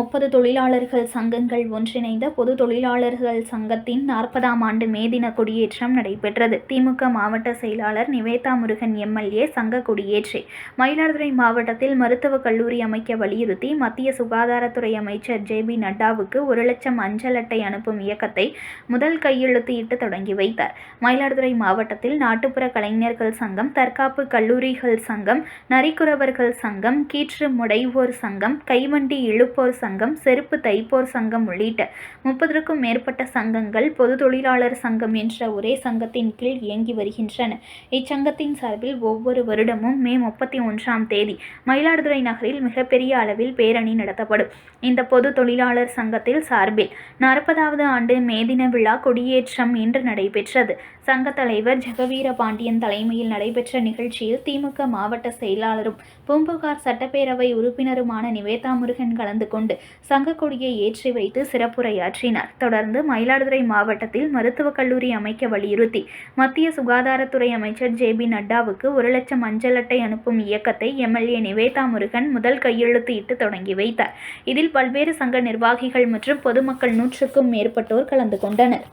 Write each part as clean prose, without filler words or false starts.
30 தொழிலாளர்கள் சங்கங்கள் ஒன்றிணைந்த பொது தொழிலாளர்கள் சங்கத்தின் 40ஆம் ஆண்டு மே தின கொடியேற்றம் நடைபெற்றது. திமுக மாவட்ட செயலாளர் நிவேதா முருகன் எம்எல்ஏ சங்க கொடியேற்றி மயிலாடுதுறை மாவட்டத்தில் மருத்துவக் கல்லூரி அமைக்க வலியுறுத்தி மத்திய சுகாதாரத்துறை அமைச்சர் ஜே.பி. நட்டாவுக்கு 1 லட்சம் அஞ்சல் அட்டை அனுப்பும் இயக்கத்தை முதல் கையெழுத்து இட்டு தொடங்கி வைத்தார். மயிலாடுதுறை மாவட்டத்தில் நாட்டுப்புற கலைஞர்கள் சங்கம், தற்காப்பு கல்லூரிகள் சங்கம், நரிக்குறவர்கள் சங்கம், கீற்று முடைவோர் சங்கம், கைவண்டி இழுப்போர் சங்கம், செருப்பு தைப்போர் சங்கம் உள்ளிட்ட 30க்கும் மேற்பட்ட சங்கங்கள் பொது தொழிலாளர் சங்கம் என்ற ஒரே சங்கத்தின் கீழ் இயங்கி வருகின்றன. இச்சங்கத்தின் சார்பில் ஒவ்வொரு வருடமும் மே 31ஆம் தேதி மயிலாடுதுறை நகரில் மிகப்பெரிய அளவில் பேரணி நடத்தப்படும். இந்த பொது தொழிலாளர் சங்கத்தில் சார்பில் 40வது ஆண்டு மே தின விழா கொடியேற்றம் இன்று நடைபெற்றது. சங்க தலைவர் ஜெகவீர பாண்டியன் தலைமையில் நடைபெற்ற நிகழ்ச்சியில் திமுக மாவட்ட செயலாளரும் பூம்புகார் சட்டப்பேரவை உறுப்பினருமான நிவேதா முருகன் கலந்து கொண்டு சங்க கொடியை ஏற்றி வைத்து சிறப்புரையாற்றினார். தொடர்ந்து மயிலாடுதுறை மாவட்டத்தில் மருத்துவக் கல்லூரி அமைக்க வலியுறுத்தி மத்திய சுகாதாரத்துறை அமைச்சர் ஜே.பி. நட்டாவுக்கு 1 லட்சம் அஞ்சல் அட்டை அனுப்பும் இயக்கத்தை எம்எல்ஏ நிவேதா முருகன் முதல் கையெழுத்து இட்டு தொடங்கி வைத்தார். இதில் பல்வேறு சங்க நிர்வாகிகள் மற்றும் பொதுமக்கள் 100க்கும் மேற்பட்டோர் கலந்து கொண்டனர்.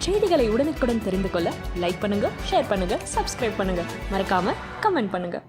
செய்திகளை உடனுக்குடன் தெரிந்து கொள்ள லைக் பண்ணுங்க, ஷேர் பண்ணுங்க, சப்ஸ்கிரைப் பண்ணுங்க, மறக்காம கமெண்ட் பண்ணுங்க.